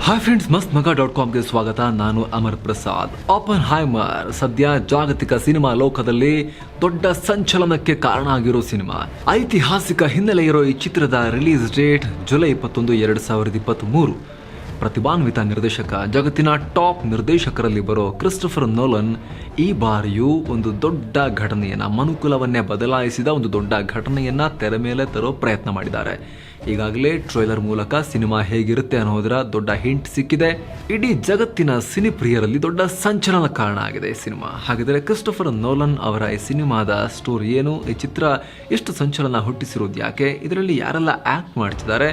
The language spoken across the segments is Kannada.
ಹಾಯ್ ಫ್ರೆಂಡ್ಸ್, mastmaga.comಗೆ ಸ್ವಾಗತ. ನಾನು ಅಮರ್ ಪ್ರಸಾದ್. ಓಪನ್ ಹೈಮರ್ ಸದ್ಯ ಜಾಗತಿಕ ಸಿನಿಮಾ ಲೋಕದಲ್ಲಿ ದೊಡ್ಡ ಸಂಚಲನಕ್ಕೆ ಕಾರಣ ಆಗಿರೋ ಸಿನಿಮಾ. ಐತಿಹಾಸಿಕ ಹಿನ್ನೆಲೆ ಇರೋ ಈ ಚಿತ್ರದ ರಿಲೀಸ್ ಡೇಟ್ ಜುಲೈ 21, 2023. ಪ್ರತಿಭಾನ್ವಿತ ನಿರ್ದೇಶಕ, ಜಗತ್ತಿನ ಟಾಪ್ ನಿರ್ದೇಶಕರಲ್ಲಿ ಬರೋ ಕ್ರಿಸ್ಟೋಫರ್ ನೋಲನ್ ಈ ಬಾರಿಯೂ ಒಂದು ದೊಡ್ಡ ಘಟನೆಯನ್ನ, ಮನುಕುಲವನ್ನೇ ಬದಲಾಯಿಸಿದ ಒಂದು ದೊಡ್ಡ ಘಟನೆಯನ್ನ ತೆರೆ ಮೇಲೆ ತರೋ ಪ್ರಯತ್ನ ಮಾಡಿದ್ದಾರೆ. ಈಗಾಗಲೇ ಟ್ರೈಲರ್ ಮೂಲಕ ಸಿನಿಮಾ ಹೇಗಿರುತ್ತೆ ಅನ್ನೋದರ ದೊಡ್ಡ ಹಿಂಟ್ ಸಿಕ್ಕಿದೆ. ಇಡೀ ಜಗತ್ತಿನ ಸಿನಿಪ್ರಿಯರಲ್ಲಿ ದೊಡ್ಡ ಸಂಚಲನ ಕಾರಣ ಆಗಿದೆ ಈ ಸಿನಿಮಾ. ಹಾಗಿದ್ರೆ ಕ್ರಿಸ್ಟೋಫರ್ ನೋಲನ್ ಅವರ ಈ ಸಿನಿಮಾದ ಸ್ಟೋರಿ ಏನು? ಈ ಚಿತ್ರ ಎಷ್ಟು ಸಂಚಲನ ಹುಟ್ಟಿಸಿರೋದು ಯಾಕೆ? ಇದರಲ್ಲಿ ಯಾರೆಲ್ಲ ಆಕ್ಟ್ ಮಾಡ್ತಿದ್ದಾರೆ?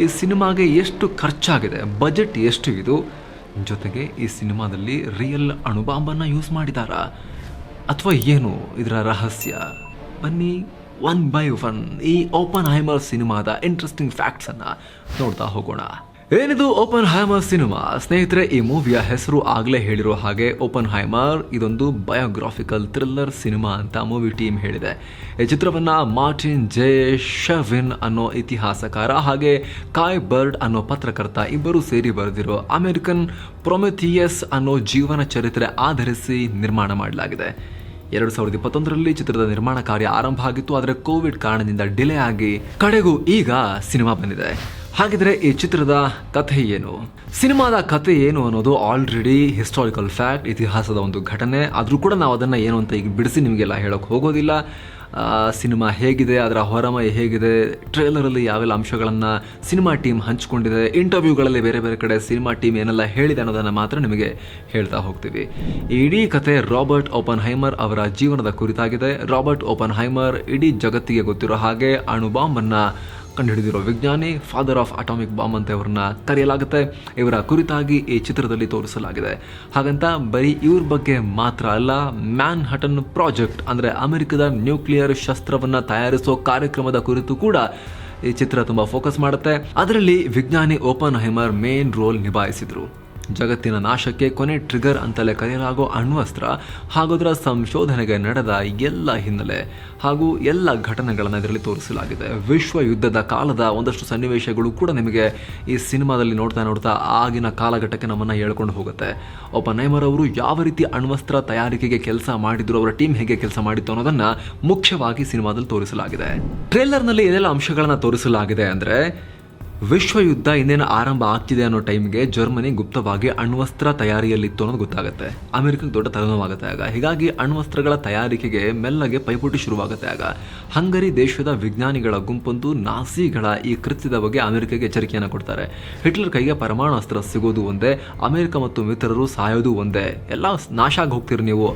ಈ ಸಿನಿಮಾಗೆ ಎಷ್ಟು ಖರ್ಚಾಗಿದೆ? ಬಜೆಟ್ ಎಷ್ಟು ಇದು? ಜೊತೆಗೆ ಈ ಸಿನಿಮಾದಲ್ಲಿ ರಿಯಲ್ ಅಣುಬಾಂಬನ್ನು ಯೂಸ್ ಮಾಡಿದಾರಾ ಅಥವಾ ಏನು ಇದರ ರಹಸ್ಯ? ಬನ್ನಿ ಒನ್ ಬೈ ಒನ್ ಈ ಓಪನ್ ಹೈಮರ್ ಸಿನಿಮಾದ ಇಂಟ್ರೆಸ್ಟಿಂಗ್ ಫ್ಯಾಕ್ಟ್ಸ್ ಅನ್ನ ನೋಡ್ತಾ ಹೋಗೋಣ. ಏನಿದು ಓಪನ್ ಹೈಮರ್ ಸಿನಿಮಾ? ಸ್ನೇಹಿತರೆ, ಈ ಮೂವಿಯ ಹೆಸರು ಆಗಲೇ ಹೇಳಿರೋ ಹಾಗೆ ಓಪನ್ ಹೈಮರ್ ಇದೊಂದು ಬಯೋಗ್ರಾಫಿಕಲ್ ಥ್ರಿಲ್ಲರ್ ಸಿನಿಮಾ ಅಂತ ಮೂವಿ ಟೀಮ್ ಹೇಳಿದೆ. ಈ ಚಿತ್ರವನ್ನ ಮಾರ್ಟಿನ್ ಜೆ ಶೆವಿನ್ ಅನ್ನೋ ಇತಿಹಾಸಕಾರ ಹಾಗೆ ಕಾಯ್ ಬರ್ಡ್ ಅನ್ನೋ ಪತ್ರಕರ್ತ ಇಬ್ಬರು ಸೇರಿ ಬರೆದಿರೋ ಅಮೆರಿಕನ್ ಪ್ರೊಮೆಥಿಯಸ್ ಅನ್ನೋ ಜೀವನ ಚರಿತ್ರೆ ಆಧರಿಸಿ ನಿರ್ಮಾಣ ಮಾಡಲಾಗಿದೆ. 2021ರಲ್ಲಿ ಚಿತ್ರದ ನಿರ್ಮಾಣ ಕಾರ್ಯ ಆರಂಭ ಆಗಿತ್ತು. ಆದರೆ ಕೋವಿಡ್ ಕಾರಣದಿಂದ ಡಿಲೇ ಆಗಿ ಕಡೆಗೂ ಈಗ ಸಿನಿಮಾ ಬಂದಿದೆ. ಹಾಗಿದ್ರೆ ಈ ಚಿತ್ರದ ಕಥೆ ಏನು? ಸಿನಿಮಾದ ಕಥೆ ಏನು ಅನ್ನೋದು ಆಲ್ರೆಡಿ ಹಿಸ್ಟಾರಿಕಲ್ ಫ್ಯಾಕ್ಟ್, ಇತಿಹಾಸದ ಒಂದು ಘಟನೆ. ಆದರೂ ಕೂಡ ನಾವು ಅದನ್ನು ಏನು ಅಂತ ಈಗ ಬಿಡಿಸಿ ನಿಮಗೆಲ್ಲ ಹೇಳೋಕೆ ಹೋಗೋದಿಲ್ಲ. ಸಿನಿಮಾ ಹೇಗಿದೆ, ಅದರ ಹೊರಮೈ ಹೇಗಿದೆ, ಟ್ರೇಲರಲ್ಲಿ ಯಾವೆಲ್ಲ ಅಂಶಗಳನ್ನು ಸಿನಿಮಾ ಟೀಮ್ ಹಂಚಿಕೊಂಡಿದೆ, ಇಂಟರ್ವ್ಯೂಗಳಲ್ಲಿ ಬೇರೆ ಬೇರೆ ಕಡೆ ಸಿನಿಮಾ ಟೀಮ್ ಏನೆಲ್ಲ ಹೇಳಿದೆ ಅನ್ನೋದನ್ನು ಮಾತ್ರ ನಿಮಗೆ ಹೇಳ್ತಾ ಹೋಗ್ತೀವಿ. ಇಡೀ ಕತೆ ರಾಬರ್ಟ್ ಓಪನ್ ಹೈಮರ್ ಅವರ ಜೀವನದ ಕುರಿತಾಗಿದೆ. ರಾಬರ್ಟ್ ಓಪನ್ ಹೈಮರ್ ಇಡೀ ಜಗತ್ತಿಗೆ ಗೊತ್ತಿರೋ ಹಾಗೆ ಅಣುಬಾಂಬನ್ನು ಕಂಡುಹಿಡಿದಿರೋ ವಿಜ್ಞಾನಿ, ಫಾದರ್ ಆಫ್ ಅಟಾಮಿಕ್ ಬಾಂಬ್ ಅಂತ ಇವರನ್ನ ಕರೆಯಲಾಗುತ್ತೆ. ಇವರ ಕುರಿತಾಗಿ ಈ ಚಿತ್ರದಲ್ಲಿ ತೋರಿಸಲಾಗಿದೆ. ಹಾಗಂತ ಬರೀ ಇವ್ರ ಬಗ್ಗೆ ಮಾತ್ರ ಅಲ್ಲ, ಮ್ಯಾನ್ ಹಟನ್ ಪ್ರಾಜೆಕ್ಟ್ ಅಂದರೆ ಅಮೆರಿಕದ ನ್ಯೂಕ್ಲಿಯರ್ ಶಸ್ತ್ರವನ್ನು ತಯಾರಿಸೋ ಕಾರ್ಯಕ್ರಮದ ಕುರಿತು ಕೂಡ ಈ ಚಿತ್ರ ತುಂಬ ಫೋಕಸ್ ಮಾಡುತ್ತೆ. ಅದರಲ್ಲಿ ವಿಜ್ಞಾನಿ ಓಪನ್ ಹೈಮರ್ ಮೇನ್ ರೋಲ್ ನಿಭಾಯಿಸಿದ್ರು. ಜಗತ್ತಿನ ನಾಶಕ್ಕೆ ಕೊನೆ ಟ್ರಿಗರ್ ಅಂತಲೇ ಕರೆಯಲಾಗೋ ಅಣ್ವಸ್ತ್ರ ಹಾಗೂ ಅದರ ಸಂಶೋಧನೆಗೆ ನಡೆದ ಎಲ್ಲ ಹಿನ್ನೆಲೆ ಹಾಗೂ ಎಲ್ಲ ಘಟನೆಗಳನ್ನು ಇದರಲ್ಲಿ ತೋರಿಸಲಾಗಿದೆ. ವಿಶ್ವ ಯುದ್ಧದ ಕಾಲದ ಒಂದಷ್ಟು ಸನ್ನಿವೇಶಗಳು ಕೂಡ ನಿಮಗೆ ಈ ಸಿನಿಮಾದಲ್ಲಿ ನೋಡ್ತಾ ಆಗಿನ ಕಾಲಘಟ್ಟಕ್ಕೆ ನಮ್ಮನ್ನು ಹೇಳ್ಕೊಂಡು ಹೋಗುತ್ತೆ. ಓಪನ್ ಹೈಮರ್ ಅವರು ಯಾವ ರೀತಿ ಅಣ್ವಸ್ತ್ರ ತಯಾರಿಕೆಗೆ ಕೆಲಸ ಮಾಡಿದ್ರು, ಅವರ ಟೀಮ್ ಹೇಗೆ ಕೆಲಸ ಮಾಡಿತ್ತು ಅನ್ನೋದನ್ನ ಮುಖ್ಯವಾಗಿ ಸಿನಿಮಾದಲ್ಲಿ ತೋರಿಸಲಾಗಿದೆ. ಟ್ರೇಲರ್ನಲ್ಲಿ ಏನೆಲ್ಲ ಅಂಶಗಳನ್ನು ತೋರಿಸಲಾಗಿದೆ ಅಂದರೆ, ವಿಶ್ವ ಯುದ್ಧ ಇನ್ನೇನು ಆರಂಭ ಆಗ್ತಿದೆ ಅನ್ನೋ ಟೈಮ್ಗೆ ಜರ್ಮನಿ ಗುಪ್ತವಾಗಿ ಅಣ್ವಸ್ತ್ರ ತಯಾರಿಯಲ್ಲಿತ್ತು ಅನ್ನೋದು ಗೊತ್ತಾಗುತ್ತೆ. ಅಮೆರಿಕಕ್ಕೆ ದೊಡ್ಡ ತಲೆನೋವಾಗುತ್ತೆ ಆಗ. ಹೀಗಾಗಿ ಅಣ್ವಸ್ತ್ರಗಳ ತಯಾರಿಕೆಗೆ ಮೆಲ್ಲಗೆ ಪೈಪೋಟಿ ಶುರುವಾಗುತ್ತೆ ಆಗ. ಹಂಗರಿ ದೇಶದ ವಿಜ್ಞಾನಿಗಳ ಗುಂಪೊಂದು ನಾಸಿಗಳ ಈ ಕೃತ್ಯದ ಬಗ್ಗೆ ಅಮೆರಿಕಗೆ ಎಚ್ಚರಿಕೆಯನ್ನು ಕೊಡ್ತಾರೆ. ಹಿಟ್ಲರ್ ಕೈಗೆ ಪರಮಾಣು ಅಸ್ತ್ರ ಸಿಗೋದು ಒಂದೇ, ಅಮೆರಿಕ ಮತ್ತು ಮಿತ್ರರು ಸಾಯೋದು ಒಂದೇ, ಎಲ್ಲ ನಾಶ ಆಗಿ ಹೋಗ್ತೀರಿ ನೀವು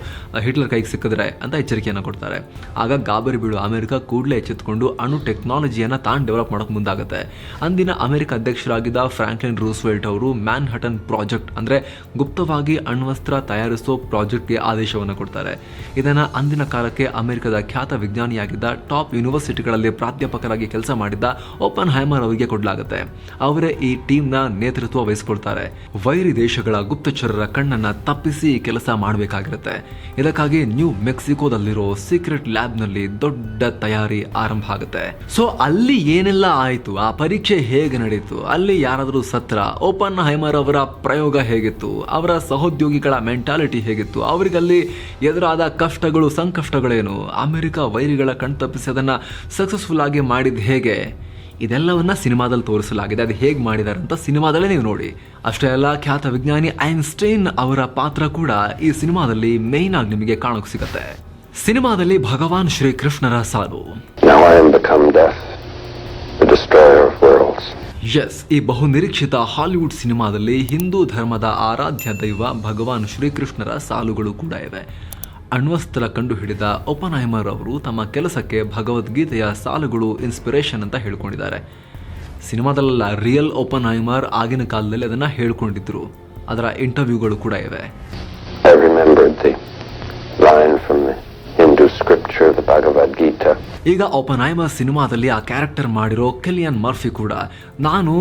ಹಿಟ್ಲರ್ ಕೈಗೆ ಸಿಕ್ಕಿದ್ರೆ ಅಂತ ಎಚ್ಚರಿಕೆಯನ್ನು ಕೊಡ್ತಾರೆ. ಆಗ ಗಾಬರಿ ಬೀಳು ಅಮೆರಿಕ ಕೂಡಲೇ ಎಚ್ಚೆತ್ತುಕೊಂಡು ಅಣು ಟೆಕ್ನಾಲಜಿಯನ್ನು ತಾನು ಡೆವಲಪ್ ಮಾಡೋಕೆ ಮುಂದಾಗುತ್ತೆ. ಅಂದಿನ ಅಮೆರಿಕ ಅಧ್ಯಕ್ಷರಾಗಿದ್ದ ಫ್ರಾಂಕ್ಲಿನ್ ರೂಸ್ವೆಲ್ಟ್ ಅವರು ಮ್ಯಾನ್ ಹಟನ್ ಪ್ರಾಜೆಕ್ಟ್ ಅಂದರೆ ಗುಪ್ತವಾಗಿ ಅಣ್ವಸ್ತ್ರ ತಯಾರಿಸೋ ಪ್ರಾಜೆಕ್ಟ್ಗೆ ಆದೇಶವನ್ನು ಕೊಡ್ತಾರೆ. ಇದನ್ನು ಅಂದಿನ ಕಾಲಕ್ಕೆ ಅಮೆರಿಕದ ಖ್ಯಾತ ವಿಜ್ಞಾನಿಯಾಗಿದ್ದ ಟಾಪ್ ಯೂನಿವರ್ಸಿಟಿಗಳಲ್ಲಿ ಪ್ರಾಧ್ಯಾಪಕರಾಗಿ ಕೆಲಸ ಮಾಡಿದ್ದ ಓಪನ್ ಹೈಮರ್ ಅವರಿಗೆ ಕೊಡಲಾಗುತ್ತೆ. ಅವರೇ ಈ ಟೀಮ್ನ ನೇತೃತ್ವ ವಹಿಸಿಕೊಳ್ತಾರೆ. ವೈರಿ ದೇಶಗಳ ಗುಪ್ತಚರರ ಕಣ್ಣನ್ನು ತಪ್ಪಿಸಿ ಕೆಲಸ ಮಾಡಬೇಕಾಗಿರುತ್ತೆ. ಇದಕ್ಕಾಗಿ ನ್ಯೂ ಮೆಕ್ಸಿಕೋದಲ್ಲಿರೋ ಸೀಕ್ರೆಟ್ ಲ್ಯಾಬ್ನಲ್ಲಿ ದೊಡ್ಡ ತಯಾರಿ ಆರಂಭ ಆಗುತ್ತೆ. ಸೊ ಅಲ್ಲಿ ಏನೆಲ್ಲ ಆಯಿತು, ಆ ಪರೀಕ್ಷೆ ಹೇಗೆ ನಡೀತು, ಅಲ್ಲಿ ಯಾರಾದರೂ ಸತ್ರ, ಓಪನ್ ಹೈಮರ್ ಅವರ ಪ್ರಯೋಗ ಹೇಗಿತ್ತು, ಅವರ ಸಹೋದ್ಯೋಗಿಗಳ ಮೆಂಟಾಲಿಟಿ ಹೇಗಿತ್ತು, ಅವರಿಗಲ್ಲಿ ಎದುರಾದ ಕಷ್ಟಗಳು, ಸಂಕಷ್ಟಗಳೇನು, ಅಮೆರಿಕ ವೈರಿಗಳ ಕಣ್ತಪ್ಪಿಸಿ ಅದನ್ನು ಸಕ್ಸಸ್ಫುಲ್ ಆಗಿ ಮಾಡಿದ್ದು ಹೇಗೆ, ಇದೆಲ್ಲವನ್ನ ಸಿನಿಮಾದಲ್ಲಿ ತೋರಿಸಲಾಗಿದೆ. ಅದು ಹೇಗೆ ಮಾಡಿದ್ದಾರೆ ಅಂತ ಸಿನಿಮಾದಲ್ಲೇ ನೀವು ನೋಡಿ. ಅಷ್ಟೇ ಅಲ್ಲ, ಖ್ಯಾತ ವಿಜ್ಞಾನಿ ಐನ್ಸ್ಟೈನ್ ಅವರ ಪಾತ್ರ ಕೂಡ ಈ ಸಿನಿಮಾದಲ್ಲಿ ಮೇಯ್ನ್ ಆಗಿ ನಿಮಗೆ ಕಾಣೋಕೆ ಸಿಗುತ್ತೆ. ಸಿನಿಮಾದಲ್ಲಿ ಭಗವಾನ್ ಶ್ರೀಕೃಷ್ಣರ ಸಾಲು. ಎಸ್, ಈ ಬಹು ನಿರೀಕ್ಷಿತ ಹಾಲಿವುಡ್ ಸಿನಿಮಾದಲ್ಲಿ ಹಿಂದೂ ಧರ್ಮದ ಆರಾಧ್ಯ ದೈವ ಭಗವಾನ್ ಶ್ರೀಕೃಷ್ಣರ ಸಾಲುಗಳು ಕೂಡ ಇವೆ. ಅಣ್ವಸ್ತ್ರ ಕಂಡು ಹಿಡಿದ ಓಪನ್ ಹೈಮರ್ ಅವರು ತಮ್ಮ ಕೆಲಸಕ್ಕೆ ಭಗವದ್ಗೀತೆಯ ಸಾಲುಗಳು ಇನ್ಸ್ಪಿರೇಷನ್ ಅಂತ ಹೇಳ್ಕೊಂಡಿದ್ದಾರೆ. ಸಿನಿಮಾದಲ್ಲ, ರಿಯಲ್ ಓಪನ್ ಹೈಮರ್ ಆಗಿನ ಕಾಲದಲ್ಲಿ ಅದನ್ನು ಹೇಳ್ಕೊಂಡಿದ್ರು. ಅದರ ಇಂಟರ್ವ್ಯೂಗಳು ಕೂಡ ಇವೆ. ಈಗ ಓಪನ್ ಹೈಮರ್ ಸಿನಿಮಾದಲ್ಲಿ ಆ ಕ್ಯಾರೆಕ್ಟರ್ ಮಾಡಿರೋ ಕಿಲಿಯನ್ ಮರ್ಫಿ ಕೂಡ ನಾನು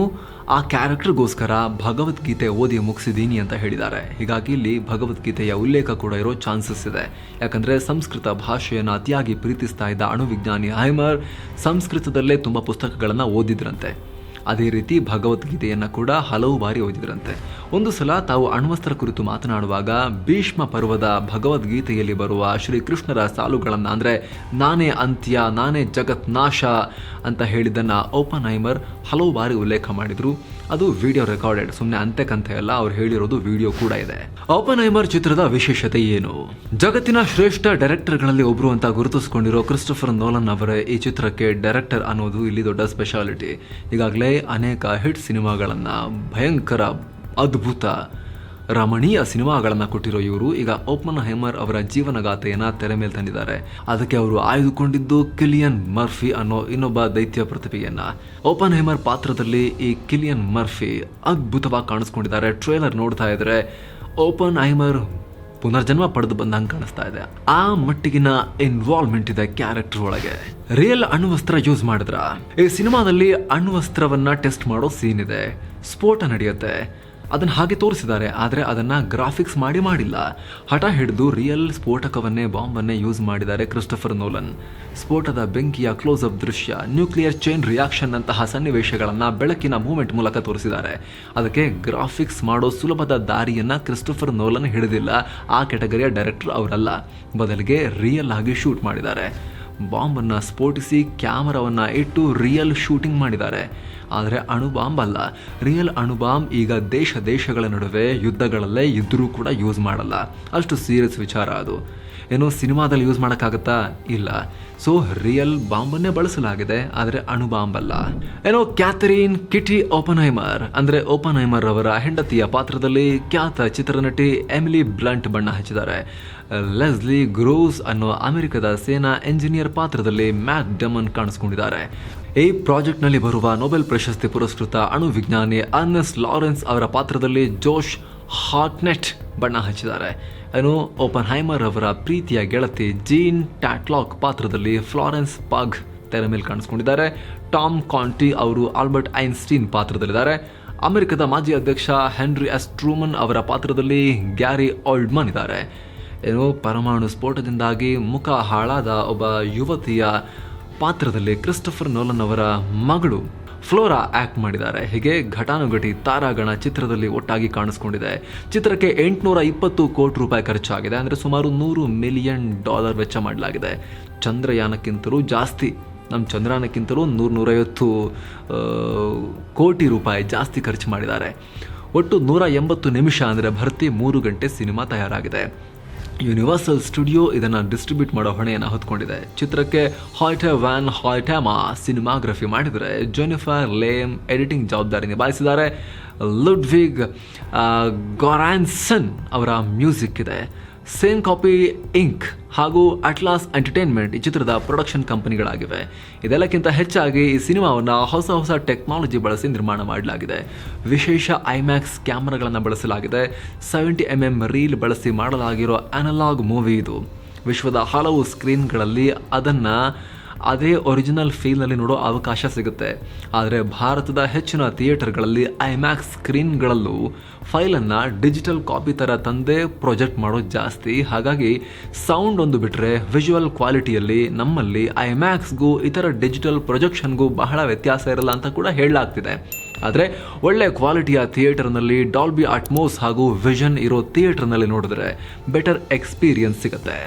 ಆ ಕ್ಯಾರೆಕ್ಟರ್ಗೋಸ್ಕರ ಭಗವದ್ಗೀತೆ ಓದಿ ಮುಗಿಸಿದ್ದೀನಿ ಅಂತ ಹೇಳಿದ್ದಾರೆ. ಹೀಗಾಗಿ ಇಲ್ಲಿ ಭಗವದ್ಗೀತೆಯ ಉಲ್ಲೇಖ ಕೂಡ ಇರೋ ಚಾನ್ಸಸ್ ಇದೆ. ಯಾಕಂದರೆ ಸಂಸ್ಕೃತ ಭಾಷೆಯನ್ನು ಅತಿಯಾಗಿ ಪ್ರೀತಿಸ್ತಾ ಇದ್ದ ಅಣುವಿಜ್ಞಾನಿ ಹೈಮರ್ ಸಂಸ್ಕೃತದಲ್ಲೇ ತುಂಬ ಪುಸ್ತಕಗಳನ್ನು ಓದಿದ್ರಂತೆ. ಅದೇ ರೀತಿ ಭಗವದ್ಗೀತೆಯನ್ನು ಕೂಡ ಹಲವು ಬಾರಿ ಓದಿದ್ರಂತೆ. ಒಂದು ಸಲ ತಾವು ಅಣ್ವಸ್ತ್ರ ಕುರಿತು ಮಾತನಾಡುವಾಗ ಭೀಷ್ಮ ಪರ್ವದ ಭಗವದ್ಗೀತೆಯಲ್ಲಿ ಬರುವ ಶ್ರೀಕೃಷ್ಣರ ಸಾಲುಗಳನ್ನು, ಅಂದರೆ ನಾನೇ ಅಂತ್ಯ, ನಾನೇ ಜಗತ್ ನಾಶ ಅಂತ ಹೇಳಿದ್ದನ್ನು ಓಪನ್ಹೈಮರ್ ಹಲವು ಬಾರಿ ಉಲ್ಲೇಖ ಮಾಡಿದ್ರು. ಅದು ವಿಡಿಯೋ ರೆಕಾರ್ಡೆಡ್, ಸುಮ್ಮನೆ ಅಂತೆಕಂತೆ ಅಲ್ಲ, ಅವ್ರು ಹೇಳಿರೋದು ವಿಡಿಯೋ ಕೂಡ ಇದೆ. ಓಪನ್ಹೈಮರ್ ಚಿತ್ರದ ವಿಶೇಷತೆ ಏನು? ಜಗತ್ತಿನ ಶ್ರೇಷ್ಠ ಡೈರೆಕ್ಟರ್ಗಳಲ್ಲಿ ಒಬ್ರು ಅಂತ ಗುರುತಿಸಿಕೊಂಡಿರೋ ಕ್ರಿಸ್ಟೋಫರ್ ನೋಲನ್ ಅವರೇ ಈ ಚಿತ್ರಕ್ಕೆ ಡೈರೆಕ್ಟರ್ ಅನ್ನೋದು ಇಲ್ಲಿ ದೊಡ್ಡ ಸ್ಪೆಷಾಲಿಟಿ. ಈಗಾಗಲೇ ಅನೇಕ ಹಿಟ್ ಸಿನಿಮಾಗಳನ್ನು, ಭಯಂಕರ ಅದ್ಭುತ ರಮಣೀಯ ಸಿನಿಮಾಗಳನ್ನು ಕೊಟ್ಟಿರೋ ಇವರು ಈಗ ಓಪನ್ಹೈಮರ್ ಅವರ ಜೀವನಗಾಥೆಯನ್ನು ತೆರೆ ಮೇಲೆ ತಂದಿದ್ದಾರೆ. ಅದಕ್ಕೆ ಅವರು ಆಯ್ದುಕೊಂಡಿದ್ದು ಕಿಲಿಯನ್ ಮರ್ಫಿ ಅನ್ನೋ ಇನ್ನೊಬ್ಬ ದೈತ್ಯ ಪ್ರತಿಭೆಯನ್ನ. ಓಪನ್ಹೈಮರ್ ಪಾತ್ರದಲ್ಲಿ ಈ ಕಿಲಿಯನ್ ಮರ್ಫಿ ಅದ್ಭುತವಾಗಿ ಕಾಣಿಸ್ಕೊಂಡಿದ್ದಾರೆ. ಟ್ರೇಲರ್ ನೋಡ್ತಾ ಇದ್ರೆ ಓಪನ್ಹೈಮರ್ ಪುನರ್ಜನ್ಮ ಪಡೆದು ಬಂದಂಗೆ ಕಾಣಿಸ್ತಾ ಇದೆ. ಆ ಮಟ್ಟಿಗಿನ ಇನ್ವಾಲ್ವ್ಮೆಂಟ್ ಇದೆ ಕ್ಯಾರೆಕ್ಟರ್ ಒಳಗೆ. ರಿಯಲ್ ಅಣ್ವಸ್ತ್ರ ಯೂಸ್ ಮಾಡಿದ್ರ ಈ ಸಿನಿಮಾದಲ್ಲಿ ಅಣ್ವಸ್ತ್ರವನ್ನ ಟೆಸ್ಟ್ ಮಾಡೋ ಸೀನ್ ಇದೆ, ಸ್ಫೋಟ ನಡೆಯುತ್ತೆ, ಅದನ್ನ ಹಾಗೆ ತೋರಿಸಿದ್ದಾರೆ. ಆದರೆ ಅದನ್ನ ಗ್ರಾಫಿಕ್ಸ್ ಮಾಡಿಲ್ಲ, ಹಠ ಹಿಡಿದು ರಿಯಲ್ ಸ್ಫೋಟಕವನ್ನೇ, ಬಾಂಬನ್ನೇ ಯೂಸ್ ಮಾಡಿದ್ದಾರೆ ಕ್ರಿಸ್ಟೋಫರ್ ನೋಲನ್. ಸ್ಫೋಟದ ಬೆಂಕಿಯ ಕ್ಲೋಸ್ ಅಪ್ ದೃಶ್ಯ, ನ್ಯೂಕ್ಲಿಯರ್ ಚೈನ್ ರಿಯಾಕ್ಷನ್ ಅಂತಹ ಸನ್ನಿವೇಶಗಳನ್ನು ಬೆಳಕಿನ ಮೂವ್ಮೆಂಟ್ ಮೂಲಕ ತೋರಿಸಿದ್ದಾರೆ. ಅದಕ್ಕೆ ಗ್ರಾಫಿಕ್ಸ್ ಮಾಡೋ ಸುಲಭದ ದಾರಿಯನ್ನ ಕ್ರಿಸ್ಟೋಫರ್ ನೋಲನ್ ಹಿಡಿದಿಲ್ಲ. ಆ ಕೆಟಗರಿಯ ಡೈರೆಕ್ಟರ್ ಅವರಲ್ಲ, ಬದಲಿಗೆ ರಿಯಲ್ ಆಗಿ ಶೂಟ್ ಮಾಡಿದ್ದಾರೆ. ಬಾಂಬನ್ನು ಸ್ಫೋಟಿಸಿ ಕ್ಯಾಮರಾವನ್ನು ಇಟ್ಟು ರಿಯಲ್ ಶೂಟಿಂಗ್ ಮಾಡಿದ್ದಾರೆ. ಆದರೆ ಅಣುಬಾಂಬ್ ಅಲ್ಲ, ರಿಯಲ್ ಅಣುಬಾಂಬ್ ಈಗ ದೇಶಗಳ ನಡುವೆ ಯುದ್ಧಗಳಲ್ಲೇ ಇದ್ದರೂ ಕೂಡ ಯೂಸ್ ಮಾಡಲ್ಲ. ಅಷ್ಟು ಸೀರಿಯಸ್ ವಿಚಾರ ಅದು. ಏನೋ ಸಿನಿಮಾದಲ್ಲಿ ಯೂಸ್ ಮಾಡೋಕ್ಕಾಗತ್ತಾ? ಇಲ್ಲ. ಸೊ ರಿಯಲ್ ಬಾಂಬನ್ನೇ ಬಳಸಲಾಗಿದೆ, ಆದರೆ ಅಣುಬಾಂಬ್ ಅಲ್ಲ. ಏನೋ ಕ್ಯಾಥರೀನ್ ಕಿಟಿ ಓಪನ್ಹೈಮರ್, ಅಂದರೆ ಓಪನ್ಹೈಮರ್ ಅವರ ಹೆಂಡತಿಯ ಪಾತ್ರದಲ್ಲಿ ಖ್ಯಾತ ಚಿತ್ರನಟಿ ಎಮಿಲಿ ಬ್ಲಂಟ್ ಬಣ್ಣ ಹಚ್ಚಿದ್ದಾರೆ. ಲೆಸ್ಲಿ ಗ್ರೋಸ್ ಅನ್ನೋ ಅಮೆರಿಕದ ಸೇನಾ ಎಂಜಿನಿಯರ್ ಪಾತ್ರದಲ್ಲಿ ಮ್ಯಾಟ್ ಡೆಮನ್ ಕಾಣಿಸ್ಕೊಂಡಿದ್ದಾರೆ. ಈ ಪ್ರಾಜೆಕ್ಟ್ನಲ್ಲಿ ಬರುವ ನೊಬೆಲ್ ಪ್ರಶಸ್ತಿ ಪುರಸ್ಕೃತ ಅಣು ವಿಜ್ಞಾನಿ ಅರ್ನೆಸ್ಟ್ ಲಾರೆನ್ಸ್ ಅವರ ಪಾತ್ರದಲ್ಲಿ ಜೋಶ್ ಹಾರ್ಟ್ನೆಟ್ ಬಣ್ಣ ಹಚ್ಚಿದ್ದಾರೆ. ಏನು ಓಪನ್ಹೈಮರ್ ಅವರ ಪ್ರೀತಿಯ ಗೆಳತಿ ಜೀನ್ ಟ್ಯಾಟ್ಲಾಕ್ ಪಾತ್ರದಲ್ಲಿ ಫ್ಲಾರೆನ್ಸ್ ಪಗ್ ತೆರೆ ಮೇಲೆ ಕಾಣಿಸ್ಕೊಂಡಿದ್ದಾರೆ. ಟಾಮ್ ಕಾಂಟಿ ಅವರು ಆಲ್ಬರ್ಟ್ ಐನ್ಸ್ಟೀನ್ ಪಾತ್ರದಲ್ಲಿದ್ದಾರೆ. ಅಮೆರಿಕದ ಮಾಜಿ ಅಧ್ಯಕ್ಷ ಹೆನ್ರಿ ಎಸ್ ಟ್ರೂಮನ್ ಅವರ ಪಾತ್ರದಲ್ಲಿ ಗ್ಯಾರಿ ಆಲ್ಡ್ಮನ್ ಇದ್ದಾರೆ. ಏನು ಪರಮಾಣು ಸ್ಫೋಟದಿಂದಾಗಿ ಮುಖ ಹಾಳಾದ ಒಬ್ಬ ಯುವತಿಯ ಪಾತ್ರದಲ್ಲಿ ಕ್ರಿಸ್ಟೋಫರ್ ನೋಲನ್ ಅವರ ಮಗಳು ಫ್ಲೋರಾ ಆಕ್ಟ್ ಮಾಡಿದ್ದಾರೆ. ಹೀಗೆ ಘಟಾನುಘಟಿ ತಾರಾಗಣ ಚಿತ್ರದಲ್ಲಿ ಒಟ್ಟಾಗಿ ಕಾಣಿಸ್ಕೊಂಡಿದೆ. ಚಿತ್ರಕ್ಕೆ 820 ಕೋಟಿ ರೂಪಾಯಿ ಖರ್ಚಾಗಿದೆ, ಅಂದರೆ ಸುಮಾರು $100 ಮಿಲಿಯನ್ ವೆಚ್ಚ ಮಾಡಲಾಗಿದೆ. ಚಂದ್ರಯಾನಕ್ಕಿಂತಲೂ ಜಾಸ್ತಿ, ನಮ್ಮ ಚಂದ್ರಯಾನಕ್ಕಿಂತಲೂ 100-150 ಕೋಟಿ ರೂಪಾಯಿ ಜಾಸ್ತಿ ಖರ್ಚು ಮಾಡಿದ್ದಾರೆ. ಒಟ್ಟು 180 ನಿಮಿಷ ಅಂದರೆ ಭರ್ತಿ 3 ಗಂಟೆ ಸಿನಿಮಾ ತಯಾರಾಗಿದೆ. ಯೂನಿವರ್ಸಲ್ ಸ್ಟುಡಿಯೋ ಇದನ್ನು ಡಿಸ್ಟ್ರಿಬ್ಯೂಟ್ ಮಾಡೋ ಹೊಣೆಯನ್ನು ಹೊತ್ಕೊಂಡಿದೆ. ಚಿತ್ರಕ್ಕೆ ಹಾಯ್ಟೆ ವ್ಯಾನ್ ಹಾಯ್ಟೆಮಾ ಸಿನಿಮಾಗ್ರಫಿ ಮಾಡಿದರೆ, ಜೆನಿಫರ್ ಲೇಮ್ ಎಡಿಟಿಂಗ್ ಜವಾಬ್ದಾರಿ ನಿಭಾಯಿಸಿದ್ದಾರೆ. ಲುಡ್ವಿಗ್ ಗೊರಾನ್ಸನ್ ಅವರ ಮ್ಯೂಸಿಕ್ ಇದೆ. ಸೇಮ್ ಕಾಪಿ ಇಂಕ್ ಹಾಗೂ ಅಟ್ಲಾಸ್ ಎಂಟರ್ಟೈನ್ಮೆಂಟ್ ಈ ಚಿತ್ರದ ಪ್ರೊಡಕ್ಷನ್ ಕಂಪನಿಗಳಾಗಿವೆ. ಇದೆಲ್ಲಕ್ಕಿಂತ ಹೆಚ್ಚಾಗಿ ಈ ಸಿನಿಮಾವನ್ನು ಹೊಸ ಟೆಕ್ನಾಲಜಿ ಬಳಸಿ ನಿರ್ಮಾಣ ಮಾಡಲಾಗಿದೆ. ವಿಶೇಷ ಐಮ್ಯಾಕ್ಸ್ ಕ್ಯಾಮರಾಗಳನ್ನು ಬಳಸಲಾಗಿದೆ. 70mm ರೀಲ್ ಬಳಸಿ ಮಾಡಲಾಗಿರೋ ಅನಲಾಗ್ ಮೂವಿ ಇದು. ವಿಶ್ವದ ಹಲವು ಸ್ಕ್ರೀನ್ಗಳಲ್ಲಿ ಅದೇ ಒರಿಜಿನಲ್ ಫೀಲ್ನಲ್ಲಿ ನೋಡೋ ಅವಕಾಶ ಸಿಗುತ್ತೆ. ಆದರೆ ಭಾರತದ ಹೆಚ್ಚಿನ ಥಿಯೇಟರ್ಗಳಲ್ಲಿ ಐಮ್ಯಾಕ್ಸ್ ಸ್ಕ್ರೀನ್ಗಳಲ್ಲೂ ಫೈಲನ್ನು ಡಿಜಿಟಲ್ ಕಾಪಿ ಥರ ತಂದೆ ಪ್ರೊಜೆಕ್ಟ್ ಮಾಡೋದು ಜಾಸ್ತಿ. ಹಾಗಾಗಿ ಸೌಂಡ್ ಒಂದು ಬಿಟ್ಟರೆ ವಿಜುವಲ್ ಕ್ವಾಲಿಟಿಯಲ್ಲಿ ನಮ್ಮಲ್ಲಿ ಐಮ್ಯಾಕ್ಸ್ಗೂ ಇತರ ಡಿಜಿಟಲ್ ಪ್ರೊಜೆಕ್ಷನ್ಗೂ ಬಹಳ ವ್ಯತ್ಯಾಸ ಇರಲ್ಲ ಅಂತ ಕೂಡ ಹೇಳಲಾಗ್ತಿದೆ. ಆದರೆ ಒಳ್ಳೆ ಕ್ವಾಲಿಟಿಯ ಥಿಯೇಟರ್ನಲ್ಲಿ ಡಾಲ್ಬಿ ಅಟ್ಮೋಸ್ ಹಾಗೂ ವಿಷನ್ ಇರೋ ಥಿಯೇಟರ್ನಲ್ಲಿ ನೋಡಿದ್ರೆ ಬೆಟರ್ ಎಕ್ಸ್ಪೀರಿಯನ್ಸ್ ಸಿಗುತ್ತೆ.